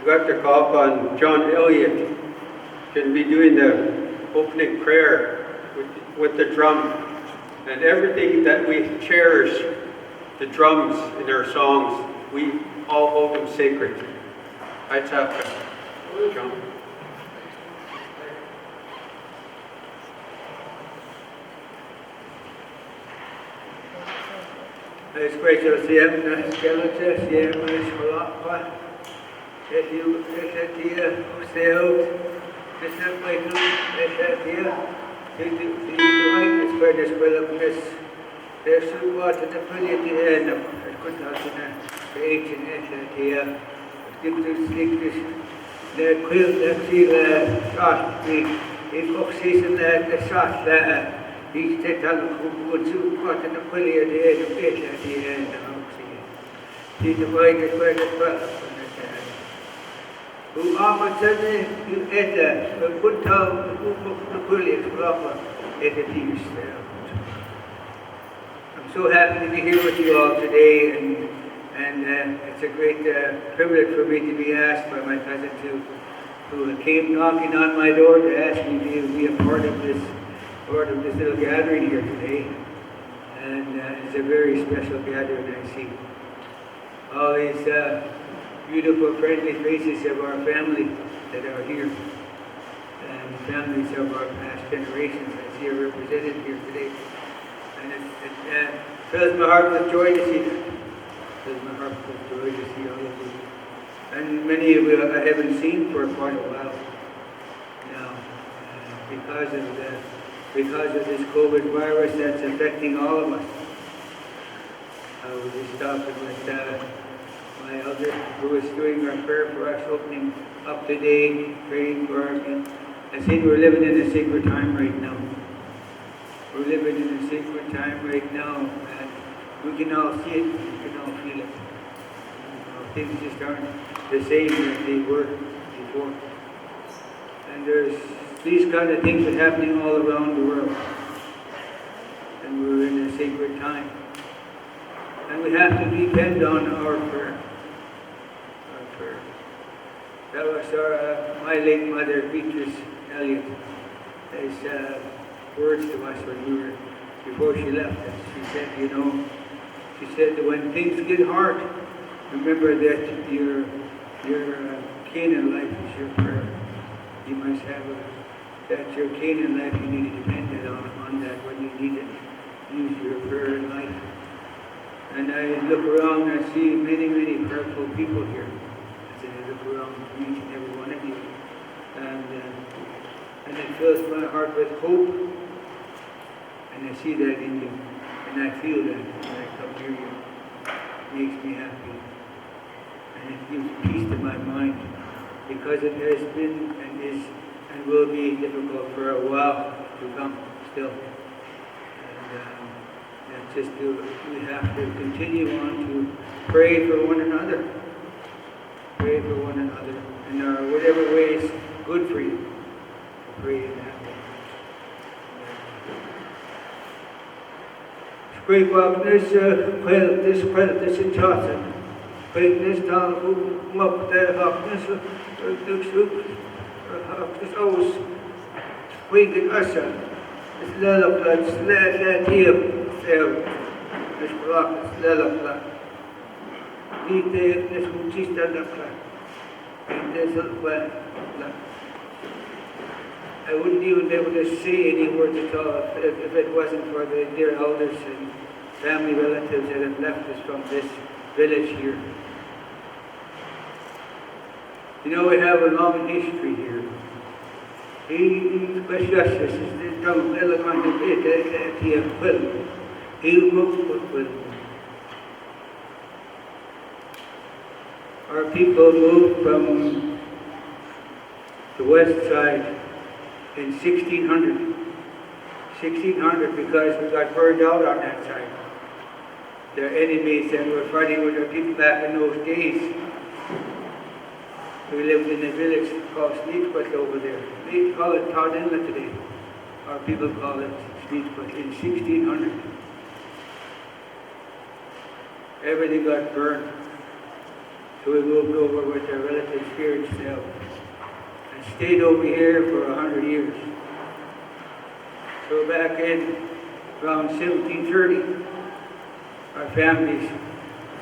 I've got to call upon John Elliott to be doing the opening prayer with the drum. And everything that we cherish, the drums in our songs, we all hold them sacred. JSIHNS. John. It's great to see him. I'm so happy to be here with you all today, and it's a great privilege for me to be asked by my cousin who came knocking on my door to ask me to be a part of this little gathering here today. And it's a very special gathering. I see all these beautiful, friendly faces of our family that are here, and families of our past generations I see are represented here today. And it fills my heart with joy to see them. It fills my heart with joy to see all of you. And many of you I haven't seen for quite a while now, because of this COVID virus that's affecting all of us. I was just talking with my elder who was doing our prayer for us, opening up today, praying for us. And I said we're living in a sacred time right now. We're living in a sacred time right now, and we can all see it, we can all feel it. Things just aren't the same as they were before. And there's these kind of things are happening all around the world. And we're in a sacred time. And we have to depend on our prayer. Our prayer. That was my late mother, Beatrice Elliott, his words to us before she left us. She said, she said that when things get hard, remember that your Canaan life is your prayer. You must have that your Canaan life you need to depend on that when you need to use your prayer in life. And I look around and I see many, many prayerful people here. As I look around each and every one of you. And it fills my heart with hope. And I see that in you. And I feel that when I come near you. It makes me happy. And it gives peace to my mind. Because it has been and is and will be difficult for a while to come still. And we have to continue on to pray for one another. Pray for one another. In whatever way is good for you. Pray in that way. Great welcome. This JSINTEN. This down up there, this always winged us. This little blood, let here, this block, this little blood. This Mutista, and this blood. I wouldn't even be able to say any words at all if it wasn't for the dear elders and family relatives that have left us from this village here. We have a long history here. Our people moved from the west side in 1600. 1600 because we got burned out on that side. The enemies that were fighting with our people back in those days. We lived in a village called Sneakput over there. They call it Tsawout today. Our people call it Sneakput in 1600. Everything got burned. So we moved over with our relatives here in Tsawout and stayed over here for 100 years. So back in around 1730, our families,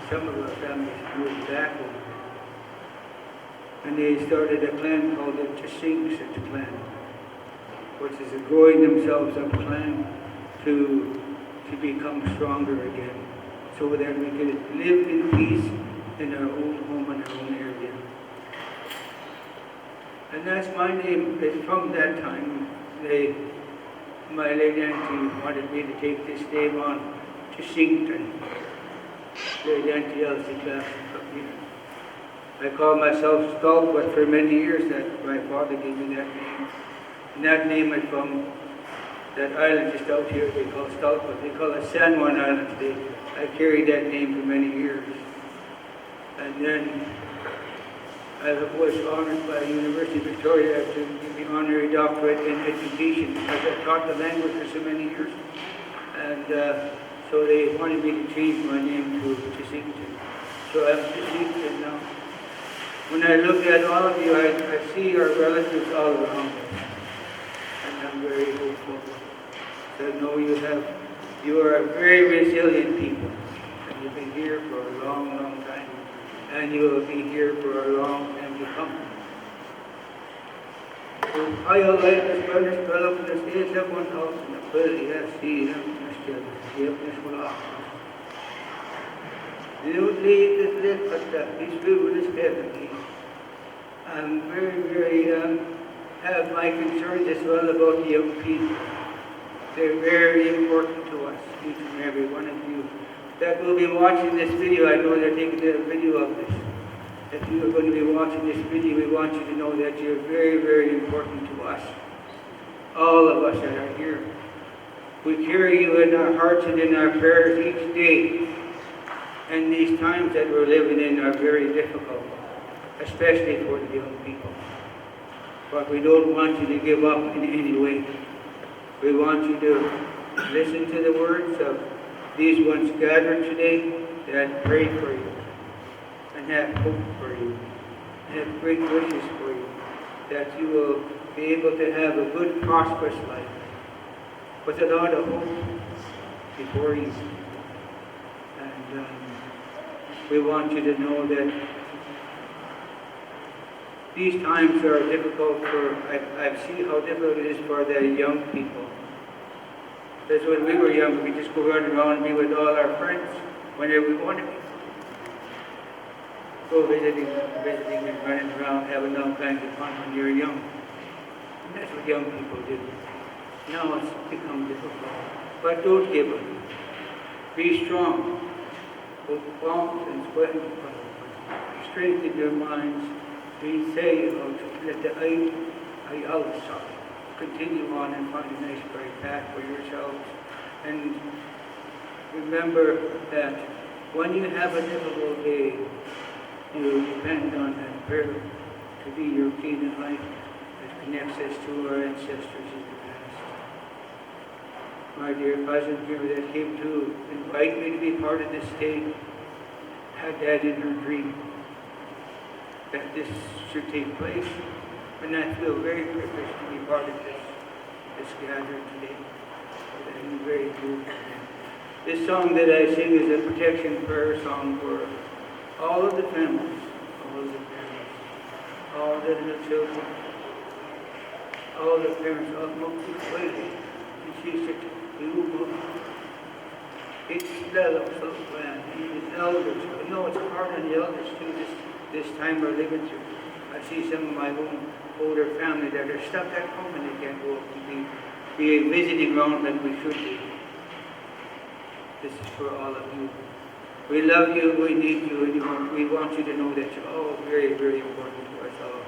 some of our families moved back over. And they started a clan called the JSINHTEN, which is a growing themselves up clan to become stronger again, so that we could live in peace in our own home and our own area. And that's my name. It's from that time. My late auntie wanted me to take this name on, JSINHTEN. Late auntie Elsie class from here. I called myself Tsartlip for many years. That my father gave me that name. And that name is from that island just out here. They call Tsartlip. They call it San Juan Island today. I carried that name for many years. And then I was honored by University of Victoria to give me honorary doctorate in education because I taught the language for so many years. And so they wanted me to change my name to JSINHTEN. So I'm JSINHTEN now. When I look at all of you, I see our relatives all around us. And I'm very hopeful. So I know you are a very resilient people. And you've been here for a long, long time. And you will be here for a long time to come. So I would like to develop the state of 1,000 ability to see them I'm very, have my concerns as well about the young people. They're very important to us, each and every one of you that will be watching this video. I know they're taking a video of this. If you are going to be watching this video, we want you to know that you're very, very important to us. All of us that are here. We carry you in our hearts and in our prayers each day. And these times that we're living in are very difficult, especially for the young people. But we don't want you to give up in any way. We want you to listen to the words of these ones gathered today that pray for you and have hope for you and have great wishes for you, that you will be able to have a good, prosperous life with a lot of hope before you. And we want you to know that these times are difficult I see how difficult it is for the young people. Because when we were young, we just go running around and be with all our friends whenever we wanted to. Go visiting and running around, having all kinds of fun when you're young. And that's what young people do. Now it's become difficult. But don't give up. Be strong. Both bones and sweat and blood. Strengthen your minds. Be Tsawout, let the WJOÞ�EÐ�P continue on and find a nice bright path for yourselves. And remember that when you have a difficult day, you depend on that prayer to be your key in life that connects us to our ancestors in the past. My dear cousin here that came to invite me to be part of this day had that in her dream, that this should take place. And I feel very privileged to be part of this gathering today. I'm very moved. This song that I sing is a protection prayer song for all of the families, all the little children, all the parents, all the it's so glad. The elders, I know it's hard on the elders too, this time we're living through. I see some of my own older family that are stuck at home and they can't go up to be visiting around like we should be. This is for all of you. We love you, we need you, and we want you to know that you're all very, very important to us all.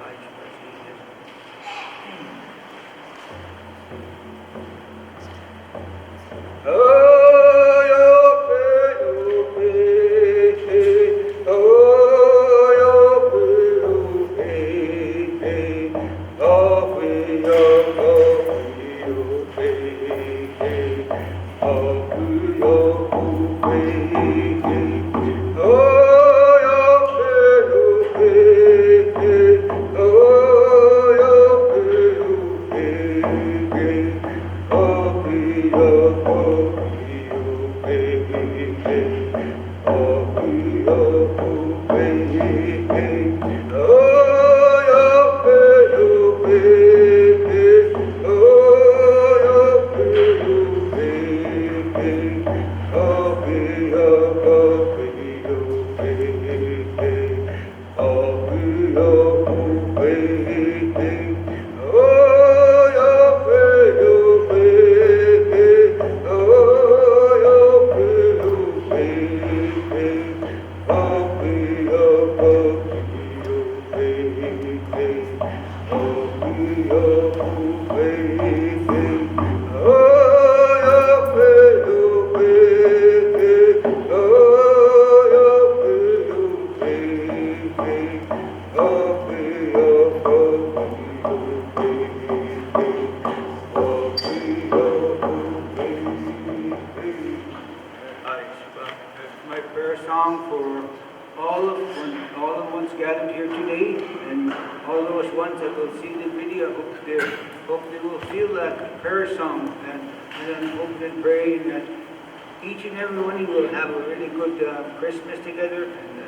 Each and every one of you will have a really good Christmas together, and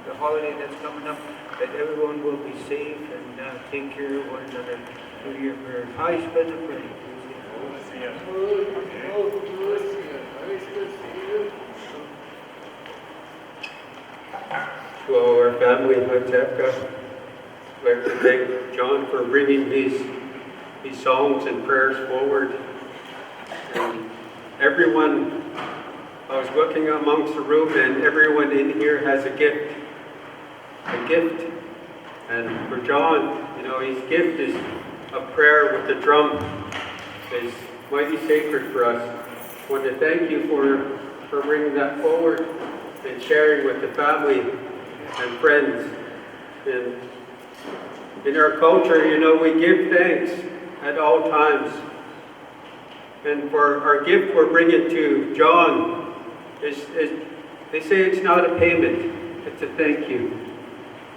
the holiday that's coming up, that everyone will be safe and take care of one another through your prayers. Hi, spend the prayer. To our family, I'd like to thank John for bringing these songs and prayers forward. And everyone, I was looking amongst the room, and everyone in here has a gift. And for John, his gift is a prayer with the drum. It's mighty sacred for us. I want to thank you for bringing that forward and sharing with the family and friends. And in our culture, we give thanks at all times. And for our gift we're bringing to John, is they say it's not a payment, it's a thank you.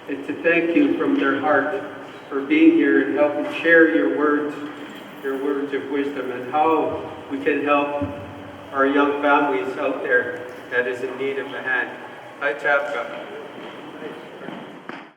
It's a thank you from their heart for being here and helping share your words of wisdom, and how we can help our young families out there that is in need of a hand. Hi, Chapka.